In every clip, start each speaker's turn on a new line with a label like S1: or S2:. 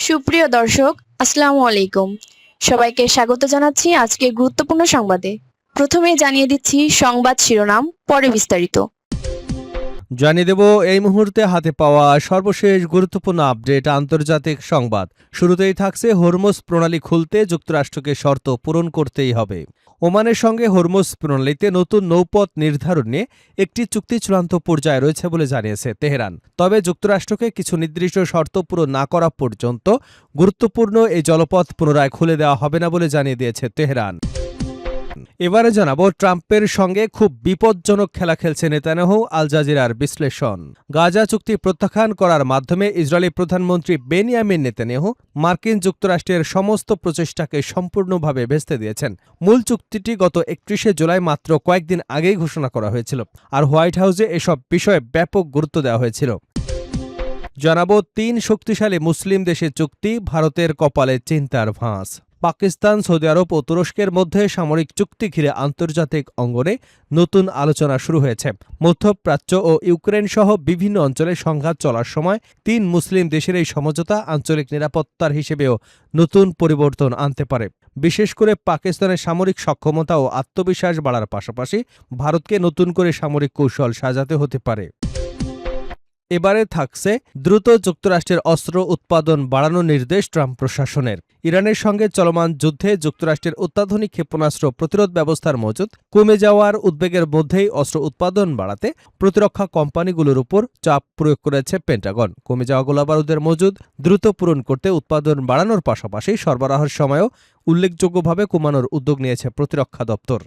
S1: সুপ্রিয় দর্শক, আসসালামু আলাইকুম। সবাইকে স্বাগত জানাচ্ছি আজকের গুরুত্বপূর্ণ সংবাদে। প্রথমেই জানিয়ে দিচ্ছি সংবাদ শিরোনাম, পরে বিস্তারিত।
S2: জানিয়ে দেব এই মুহূর্তে হাতে পাওয়া সর্বশেষ গুরুত্বপূর্ণ আপডেট আন্তর্জাতিক সংবাদ। শুরুতেই থাকছে হরমুজ প্রণালী খুলতে যুক্তরাষ্ট্রকে শর্ত পূরণ করতেই হবে। ওমানের সঙ্গে হরমুজ প্রণালীতে নতুন নৌপথ নির্ধারণ নিয়ে একটি চুক্তি চূড়ান্ত পর্যায়ে রয়েছে বলে জানিয়েছে তেহরান। তবে যুক্তরাষ্ট্রকে কিছু নির্দিষ্ট শর্ত পূরণ না করা পর্যন্ত গুরুত্বপূর্ণ এই জলপথ পুনরায় খুলে দেওয়া হবে না বলে জানিয়ে দিয়েছে তেহরান। এবারে জানাবো ট্রাম্পের সঙ্গে খুব বিপজ্জনক খেলা খেলছে নেতানিয়াহু, আল জাজিরার বিশ্লেষণ। গাজা চুক্তি প্রত্যাখ্যান করার মাধ্যমে ইসরায়েলি প্রধানমন্ত্রী বেনিয়ামিন নেতানিয়াহু মার্কিন যুক্তরাষ্ট্রের সমস্ত প্রচেষ্টাকে সম্পূর্ণভাবে ভেস্তে দিয়েছেন। মূল চুক্তিটি গত 31শে জুলাই মাত্র কয়েকদিন আগেই ঘোষণা করা হয়েছিল, আর হোয়াইট হাউসে এসব বিষয়ে ব্যাপক গুরুত্ব দেওয়া হয়েছিল। জানাবো 3 শক্তিশালী মুসলিম দেশের চুক্তি, ভারতের কপালে চিন্তার ভাঁজ। পাকিস্তান, সৌদি আরব ও তুরস্কের মধ্যে সামরিক চুক্তি ঘিরে আন্তর্জাতিক অঙ্গনে নতুন আলোচনা শুরু হয়েছে। মধ্যপ্রাচ্য ও ইউক্রেন সহ বিভিন্ন অঞ্চলে সংঘাত চলার সময় 3 মুসলিম দেশের এই সমঝোতা আঞ্চলিক নিরাপত্তার হিসেবেও নতুন পরিবর্তন আনতে পারে। বিশেষ করে পাকিস্তানের সামরিক সক্ষমতা ও আত্মবিশ্বাস বাড়ার পাশাপাশি ভারতকে নতুন করে সামরিক কৌশল সাজাতে হতে পারে। এবারে থাকছে দ্রুত যুক্তরাষ্ট্রের অস্ত্র উৎপাদন বাড়ানোর নির্দেশ ট্রাম্প প্রশাসনের। ইরানের সঙ্গে চলমান যুদ্ধে যুক্তরাষ্ট্রের অত্যাধুনিক ক্ষেপণাস্ত্র প্রতিরোধ ব্যবস্থার মজুদ কমে যাওয়ার উদ্বেগের মধ্যেই অস্ত্র উৎপাদন বাড়াতে প্রতিরক্ষা কোম্পানিগুলোর উপর চাপ প্রয়োগ করেছে পেন্টাগন। কমে যাওয়া গোলাবারুদের মজুদ দ্রুত পূরণ করতে উৎপাদন বাড়ানোর পাশাপাশি সরবরাহের সময়ও উল্লেখযোগ্যভাবে কমানোর উদ্যোগ নিয়েছে প্রতিরক্ষা দপ্তর।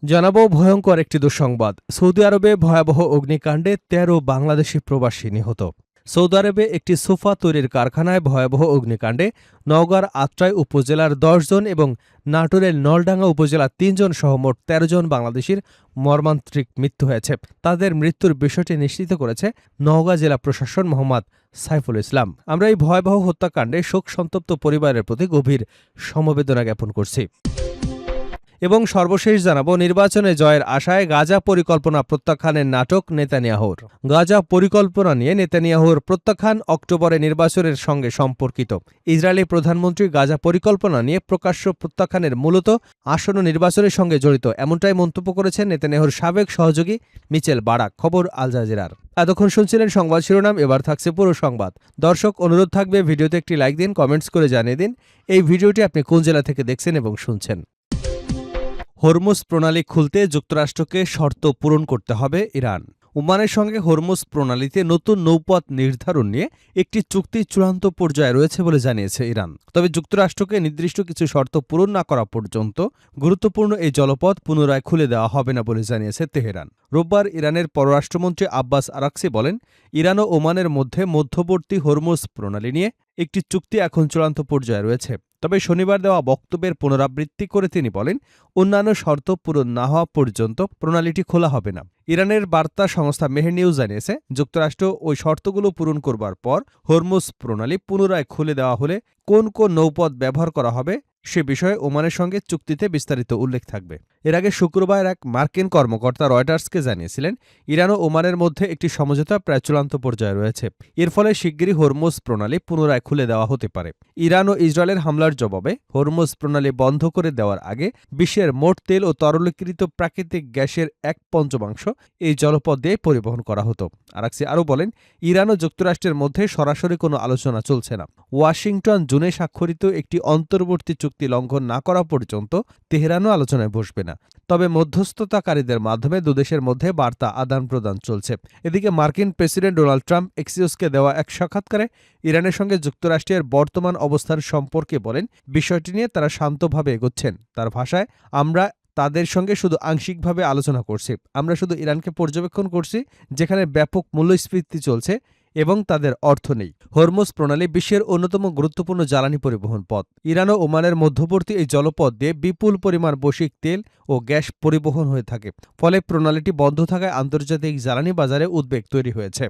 S2: জানাবো ভয়ঙ্কর একটি দুঃসংবাদ। সৌদি আরবে ভয়াবহ অগ্নিকাণ্ডে 13 বাংলাদেশি প্রবাসী নিহত। সৌদি আরবে একটি সোফা তৈরির কারখানায় ভয়াবহ অগ্নিকাণ্ডে নওগাঁর আত্রাই উপজেলার 10 জন এবং নাটোরের নলডাঙ্গা উপজেলার 3 জন সহ মোট 13 জন বাংলাদেশির মর্মান্তিক মৃত্যু হয়েছে। তাদের মৃত্যুর বিষয়টি নিশ্চিত করেছে নওগাঁ জেলা প্রশাসন মোহাম্মদ সাইফুল ইসলাম। আমরা এই ভয়াবহ হত্যাকাণ্ডে শোক সন্তপ্ত পরিবারের প্রতি গভীর সমবেদনা জ্ঞাপন করছি। এবং সর্বশেষ জানাবো নির্বাচনে জয়ের আশায় গাজা পরিকল্পনা প্রত্যাখ্যানের নাটক নেতানিয়াহুর। গাজা পরিকল্পনা নিয়ে নেতানিয়াহুর প্রত্যাখ্যান অক্টোবরে নির্বাচনের সঙ্গে সম্পর্কিত। ইসরায়েলি প্রধানমন্ত্রী গাজা পরিকল্পনা নিয়ে প্রকাশ্য প্রত্যাখ্যানের মূলত আসন্ন নির্বাচনের সঙ্গে জড়িত, এমনটাই মন্তব্য করেছেন নেতানিয়াহুর সাবেক সহযোগী মিচেল বারাক। খবর আল জাজিরার। এতক্ষণ শুনছিলেন সংবাদ শিরোনাম, এবার থাকছে পুরো সংবাদ। দর্শক, অনুরোধ থাকবে ভিডিওতে একটি লাইক দিন, কমেন্টস করে জানিয়ে দিন এই ভিডিওটি আপনি কোন জেলা থেকে দেখছেন এবং শুনছেন। হরমুজ প্রণালী খুলতে যুক্তরাষ্ট্রকে শর্ত পূরণ করতে হবে ইরান। ওমানের সঙ্গে হরমুজ প্রণালীতে নতুন নৌপথ নির্ধারণ নিয়ে একটি চুক্তি চূড়ান্ত পর্যায়ে রয়েছে বলে জানিয়েছে ইরান। তবে যুক্তরাষ্ট্রকে নির্দিষ্ট কিছু শর্ত পূরণ না করা পর্যন্ত গুরুত্বপূর্ণ এই জলপথ পুনরায় খুলে দেওয়া হবে না বলে জানিয়েছে তেহরান। রোববার ইরানের পররাষ্ট্রমন্ত্রী আব্বাস আরাকচি বলেন, ইরান ও ওমানের মধ্যে মধ্যবর্তী হরমুজ প্রণালী নিয়ে একটি চুক্তি এখন চূড়ান্ত পর্যায়ে রয়েছে। তবে শনিবার দেওয়া বক্তব্যের পুনরাবৃত্তি করে তিনি বলেন, অন্যান্য শর্ত পূরণ না হওয়া পর্যন্ত প্রণালীটি খোলা হবে না। ইরানের বার্তা সংস্থা মেহের নিউজ জানিয়েছে, যুক্তরাষ্ট্র ওই শর্তগুলো পূরণ করবার পর হরমুজ প্রণালী পুনরায় খুলে দেওয়া হলে কোন কোন নৌপথ ব্যবহার করা হবে সে বিষয়ে ওমানের সঙ্গে চুক্তিতে বিস্তারিত উল্লেখ থাকবে। এর আগে শুক্রবার এক মার্কিন কর্মকর্তা রয়টার্সকে জানিয়েছিলেন, ইরান ও ওমানের মধ্যে একটি সমঝোতা প্রায় চূড়ান্ত পর্যায়ে রয়েছে। এর ফলে শিগগিরই হরমুজ প্রণালী পুনরায় খুলে দেওয়া হতে পারে। ইরান ও ইসরায়েলের হামলার জবাবে হরমুজ প্রণালী বন্ধ করে দেওয়ার আগে বিশ্বের মোট তেল ও তরলীকৃত প্রাকৃতিক গ্যাসের 1/5 এই জলপথ দিয়ে পরিবহন করা হতো। আরাকচি আরও বলেন, ইরান ও যুক্তরাষ্ট্রের মধ্যে সরাসরি কোনো আলোচনা চলছে না। ওয়াশিংটন জুনে স্বাক্ষরিত একটি অন্তর্বর্তী চুক্তি লঙ্ঘন না করা পর্যন্ত তেহরানও আলোচনায় বসবে না। তবে মধ্যস্থতাকারীদের মাধ্যমে দুদেশের মধ্যে বার্তা আদান প্রদান চলছে। এদিকে মার্কিন প্রেসিডেন্ট ডোনাল্ড ট্রাম্প এক্সিওসকে দেওয়া এক সাক্ষাৎকারে ইরানের সঙ্গে যুক্তরাষ্ট্রের বর্তমান অবস্থান সম্পর্কে বলেন, বিষয়টি নিয়ে তারা শান্তভাবে এগোচ্ছেন। তার ভাষায়, আমরা তাদের সঙ্গে শুধু আংশিকভাবে আলোচনা করছি। আমরা শুধু ইরানকে পর্যবেক্ষণ করছি, যেখানে ব্যাপক মূল্যস্ফীতি চলছে এবং তাদের অর্থ নেই। হরমুজ প্রণালী বিশ্বের অন্যতম গুরুত্বপূর্ণ জ্বালানি পরিবহন পথ। ইরান ও ওমানের মধ্যবর্তী এই জলপথ দিয়ে বিপুল পরিমাণ বৈশ্বিক তেল ও গ্যাস পরিবহন হয়ে থাকে। ফলে প্রণালীটি বন্ধ থাকায় আন্তর্জাতিক জ্বালানি বাজারে উদ্বেগ তৈরি হয়েছে।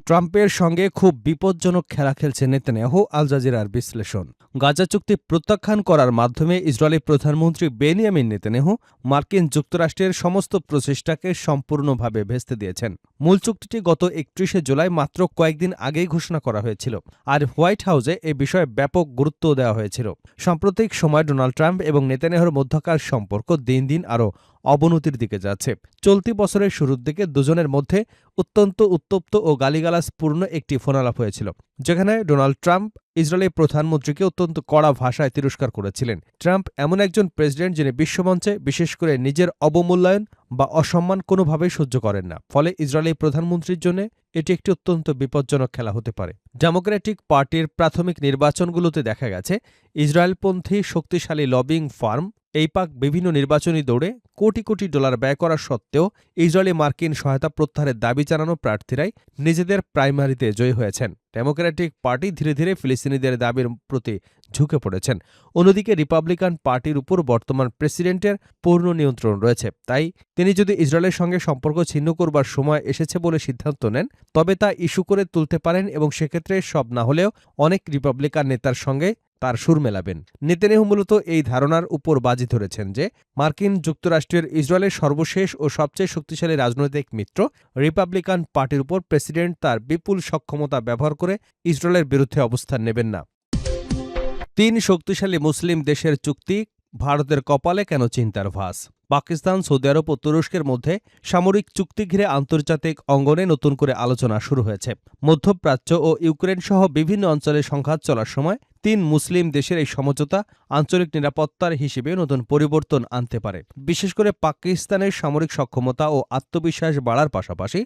S2: ট্রাম্পের সঙ্গে খুব বিপজ্জনক খেলা খেলছে নেতানিয়াহু, আল জাজিরার বিশ্লেষণ। গাজা চুক্তি প্রত্যাখ্যান করার মাধ্যমে ইসরায়েলি প্রধানমন্ত্রী বেনিয়ামিন নেতানিয়াহু মার্কিন যুক্তরাষ্ট্রের সমস্ত প্রচেষ্টাকে সম্পূর্ণভাবে ভেস্তে দিয়েছেন। মূল চুক্তিটি গত 31শে জুলাই মাত্র কয়েকদিন আগেই ঘোষণা করা হয়েছিল, আর হোয়াইট হাউসে এ বিষয়ে ব্যাপক গুরুত্ব দেওয়া হয়েছিল। সাম্প্রতিক সময়ে ডোনাল্ড ট্রাম্প এবং নেতানিয়াহুর মধ্যকার সম্পর্ক দিন দিন আরও অবনতির দিকে যাচ্ছে। চলতি বছরের শুরুর দিকে দুজনের মধ্যে অত্যন্ত উত্তপ্ত ও গালিগালাজপূর্ণ একটি ফোনালাপ হয়েছিল, যেখানে ডোনাল্ড ট্রাম্প ইসরায়েলের প্রধানমন্ত্রীকে অত্যন্ত কড়া ভাষায় তিরস্কার করেছিলেন। ট্রাম্প এমন একজন প্রেসিডেন্ট যিনি বিশ্বমঞ্চে বিশেষ করে নিজের অবমূল্যায়ন বা অসম্মান কোনোভাবেই সহ্য করেন না। ফলে ইসরায়েলি প্রধানমন্ত্রীর জন্য এটি একটি অত্যন্ত বিপজ্জনক খেলা হতে পারে। ডেমোক্রেটিক পার্টির প্রাথমিক নির্বাচনগুলোতে দেখা গেছে ইসরায়েলপন্থী শক্তিশালী লবিং ফার্ম এইপাক বিভিন্ন নির্বাচনী দৌড়ে কোটি কোটি ডলার ব্যয় করা সত্ত্বেও ইসরায়েলি মার্কিন সহায়তা প্রত্যাহারের দাবি জানানো প্রার্থীরাই নিজেদের প্রাইমারিতে জয়ী হয়েছেন। ডেমোক্রেটিক পার্টি ধীরে ধীরে ফিলিস্তিনিদের দাবির প্রতি ঝুঁকে পড়েছেন। অন্যদিকে রিপাবলিকান পার্টির উপর বর্তমান প্রেসিডেন্টের পূর্ণ নিয়ন্ত্রণ রয়েছে, তাই তিনি যদি ইসরায়েলের সঙ্গে সম্পর্ক ছিন্ন করবার সময় এসেছে বলে সিদ্ধান্ত নেন, তবে তা ইস্যু করে তুলতে পারেন এবং সেক্ষেত্রে সব না হলেও অনেক রিপাবলিকান নেতার সঙ্গে তার সুর মেলাবেন। নেতানিয়াহু মূলত এই ধারণার উপর বাজি ধরেছেন যে মার্কিন যুক্তরাষ্ট্রের ইসরায়েলের সর্বশেষ ও সবচেয়ে শক্তিশালী রাজনৈতিক মিত্র রিপাবলিকান পার্টির উপর প্রেসিডেন্ট তার বিপুল সক্ষমতা ব্যবহার করে ইসরায়েলের বিরুদ্ধে অবস্থান নেবেন না। 3 শক্তিশালী মুসলিম দেশের চুক্তি ভারতের কপালে কেন চিন্তার ভাঁজ? পাকিস্তান, সৌদি আরব ও তুরস্কের মধ্যে সামরিক চুক্তি ঘিরে আন্তর্জাতিক অঙ্গনে নতুন করে আলোচনা শুরু হয়েছে। মধ্যপ্রাচ্য ও ইউক্রেন সহ বিভিন্ন অঞ্চলে সংঘাত চলার সময় 3 মুসলিম দেশের এই সমঝোতা আঞ্চলিক নিরাপত্তার হিসেবে নতুন পরিবর্তন আনতে পারে। বিশেষ করে পাকিস্তানের সামরিক সক্ষমতা ও আত্মবিশ্বাস বাড়ার পাশাপাশি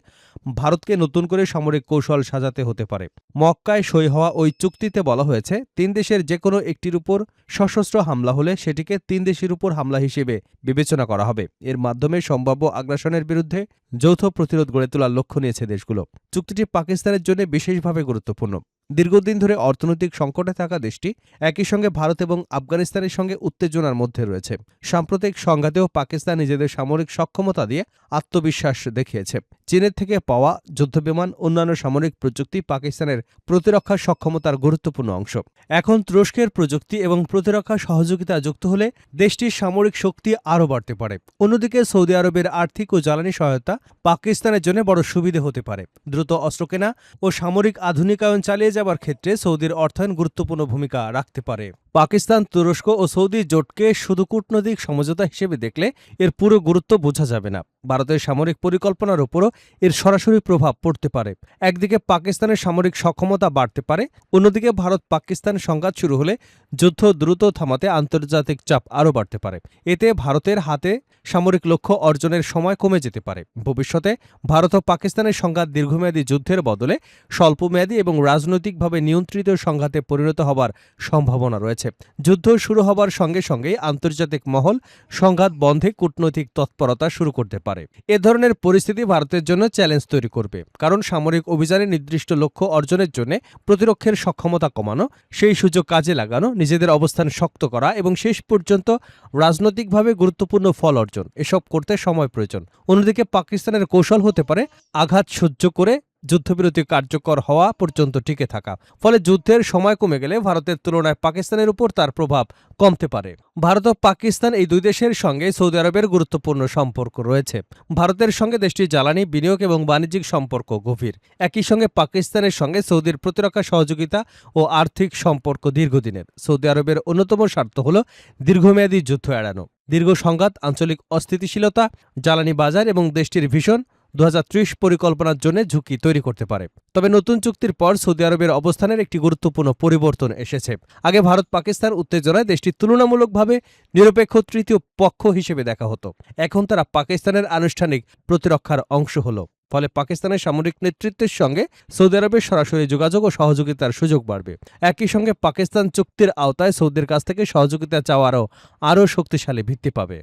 S2: ভারতকে নতুন করে সামরিক কৌশল সাজাতে হতে পারে। মক্কায় সই হওয়া ওই চুক্তিতে বলা হয়েছে 3 দেশের যে কোনো একটির উপর সশস্ত্র হামলা হলে সেটিকে 3 দেশের উপর হামলা হিসেবে বিবেচনা করা হবে। এর মাধ্যমে সম্ভাব্য আগ্রাসনের বিরুদ্ধে যৌথ প্রতিরোধ গড়ে তোলার লক্ষ্য নিয়েছে দেশগুলো। চুক্তিটি পাকিস্তানের জন্য বিশেষভাবে গুরুত্বপূর্ণ। দীর্ঘদিন ধরে অর্থনৈতিক সংকটে থাকা দেশটি একই সঙ্গে ভারত এবং আফগানিস্তানের সঙ্গে উত্তেজনার মধ্যে রয়েছে। সাম্প্রতিক সংঘাতেও পাকিস্তান নিজেদের সামরিক সক্ষমতা দিয়ে আত্মবিশ্বাস দেখিয়েছে। চীনের থেকে পাওয়া যুদ্ধবিমান, অন্যান্য সামরিক প্রযুক্তি পাকিস্তানের প্রতিরক্ষা সক্ষমতার গুরুত্বপূর্ণ অংশ। এখন তুরস্কের প্রযুক্তি এবং প্রতিরক্ষা সহযোগিতা যুক্ত হলে দেশটির সামরিক শক্তি আরও বাড়তে পারে। অন্যদিকে সৌদি আরবের আর্থিক ও জ্বালানি সহায়তা পাকিস্তানের জন্য বড় সুবিধে হতে পারে। দ্রুত অস্ত্র কেনা ও সামরিক আধুনিকায়ন চালিয়ে যাবার ক্ষেত্রে সৌদির অর্থায়ন গুরুত্বপূর্ণ ভূমিকা রাখতে পারে। পাকিস্তান, তুরস্ক ও সৌদি জোটকে শুধু কূটনৈতিক সমঝোতা হিসেবে দেখলে এর পুরো গুরুত্ব বোঝা যাবে না। ভারতের সামরিক পরিকল্পনার উপরও এর সরাসরি প্রভাব পড়তে পারে। একদিকে পাকিস্তানের সামরিক সক্ষমতা বাড়তে পারে, অন্যদিকে ভারত পাকিস্তান সংঘাত শুরু হলে যুদ্ধ দ্রুত থামাতে আন্তর্জাতিক চাপ আরও বাড়তে পারে। এতে ভারতের হাতে সামরিক লক্ষ্য অর্জনের সময় কমে যেতে পারে। ভবিষ্যতে ভারত ও পাকিস্তানের সংঘাত দীর্ঘমেয়াদী যুদ্ধের বদলে স্বল্পমেয়াদী এবং রাজনৈতিকভাবে নিয়ন্ত্রিত সংঘাতে পরিণত হবার সম্ভাবনা রয়েছে। যুদ্ধ শুরু হবার সঙ্গে সঙ্গেই আন্তর্জাতিক মহল সংঘাত বন্ধে কূটনৈতিক তৎপরতা শুরু করতে পারে। এ ধরনের পরিস্থিতি ভারতের জন্য চ্যালেঞ্জ তৈরি করবে, কারণ সামরিক অভিযানে নির্দিষ্ট লক্ষ্য অর্জনের জন্য প্রতিরক্ষের সক্ষমতা কমানো, সেই সুযোগ কাজে লাগানো, নিজেদের অবস্থান শক্ত করা এবং শেষ পর্যন্ত রাজনৈতিকভাবে গুরুত্বপূর্ণ ফল অর্জন, এসব করতে সময় প্রয়োজন। অন্যদিকে পাকিস্তানের কৌশল হতে পারে আঘাত সহ্য করে যুদ্ধবিরতি কার্যকর হওয়া পর্যন্ত টিকে থাকা। ফলে যুদ্ধের সময় কমে গেলে ভারতের তুলনায় পাকিস্তানের উপর তার প্রভাব কমতে পারে। ভারত ও পাকিস্তান এই দুই দেশের সঙ্গে সৌদি আরবের গুরুত্বপূর্ণ সম্পর্ক রয়েছে। ভারতের সঙ্গে দেশটির জ্বালানি, বিনিয়োগ এবং বাণিজ্যিক সম্পর্ক গভীর। একই সঙ্গে পাকিস্তানের সঙ্গে সৌদির প্রতিরক্ষা সহযোগিতা ও আর্থিক সম্পর্ক দীর্ঘদিনের। সৌদি আরবের অন্যতম স্বার্থ হল দীর্ঘমেয়াদী যুদ্ধ এড়ানো। দীর্ঘ সংঘাত, আঞ্চলিক অস্থিতিশীলতা, জ্বালানি বাজার এবং দেশটির ভীষণ 2030 পরিকল্পনার জন্য ঝুঁকি তৈরি করতে পারে। তবে নতুন চুক্তির পর সৌদি আরবের অবস্থানের একটি গুরুত্বপূর্ণ পরিবর্তন এসেছে। আগে ভারত পাকিস্তান উত্তেজনায় দেশটি তুলনামূলকভাবে নিরপেক্ষ তৃতীয় পক্ষ হিসেবে দেখা হতো। এখন তারা পাকিস্তানের আনুষ্ঠানিক প্রতিরক্ষার অংশ হল। ফলে পাকিস্তানের সামরিক নেতৃত্বের সঙ্গে সৌদি আরবের সরাসরি যোগাযোগ ও সহযোগিতার সুযোগ বাড়বে। একই সঙ্গে পাকিস্তান চুক্তির আওতায় সৌদির কাছ থেকে সহযোগিতা চাওয়ারও আরও শক্তিশালী ভিত্তি পাবে।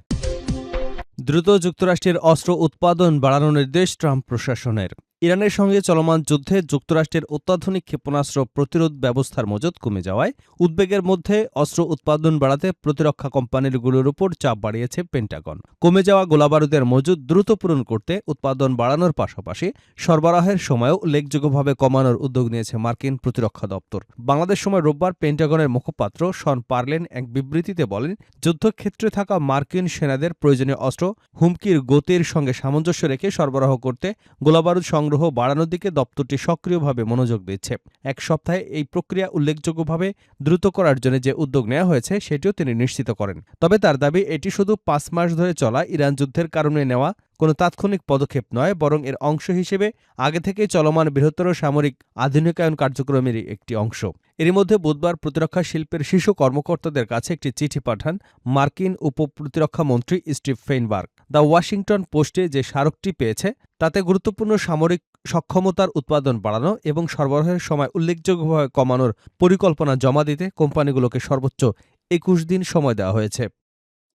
S2: দ্রুত যুক্তরাষ্ট্রের অস্ত্র উৎপাদন বাড়ানোর নির্দেশ ট্রাম্প প্রশাসনের। ইরানের সঙ্গে চলমান যুদ্ধে যুক্তরাষ্ট্রের অত্যাধুনিক ক্ষেপণাস্ত্র প্রতিরোধ ব্যবস্থার মজুত কমে যাওয়ায় উদ্বেগের মধ্যে অস্ত্র উৎপাদন বাড়াতে প্রতিরক্ষা কোম্পানিগুলোর উপর চাপ বাড়িয়েছে পেন্টাগন। কমে যাওয়া গোলাবারুদের মজুত দ্রুত পূরণ করতে উৎপাদন বাড়ানোর পাশাপাশি সরবরাহের সময়ও উল্লেখযোগ্যভাবে কমানোর উদ্যোগ নিয়েছে মার্কিন প্রতিরক্ষা দপ্তর। বাংলাদেশ সময় রোববার পেন্টাগনের মুখপাত্র শন পার্লেন এক বিবৃতিতে বলেন, যুদ্ধক্ষেত্রে থাকা মার্কিন সেনাদের প্রয়োজনীয় অস্ত্র হুমকির গতির সঙ্গে সামঞ্জস্য রেখে সরবরাহ করতে গোলাবারুদ সংগ্রহ বাড়ানোর দিকে দপ্তরটি সক্রিয়ভাবে মনোযোগ দিচ্ছে। এক সপ্তাহে এই প্রক্রিয়া উল্লেখযোগ্যভাবে দ্রুত করার জন্য যে উদ্যোগ নেওয়া হয়েছে সেটিও তিনি নিশ্চিত করেন। তবে তার দাবি, এটি শুধু ৫ মাস ধরে চলা ইরান যুদ্ধের কারণে নেওয়া কোনো তাৎক্ষণিক পদক্ষেপ নয়, বরং এর অংশ হিসেবে আগে থেকেই চলমান বৃহত্তর সামরিক আধুনিকায়ন কার্যক্রমেরই একটি অংশ। এরই মধ্যে বুধবার প্রতিরক্ষা শিল্পের শীর্ষ কর্মকর্তাদের কাছে একটি চিঠি পাঠান মার্কিন উপপ্রতিরক্ষা মন্ত্রী স্টিভ ফেইনবার্গ। দ্য ওয়াশিংটন পোস্টে যে স্মারকটি পেয়েছে তাতে গুরুত্বপূর্ণ সামরিক সক্ষমতার উৎপাদন বাড়ানো এবং সরবরাহের সময় উল্লেখযোগ্যভাবে কমানোর পরিকল্পনা জমা দিতে কোম্পানিগুলোকে সর্বোচ্চ ২১ দিন সময় দেওয়া হয়েছে।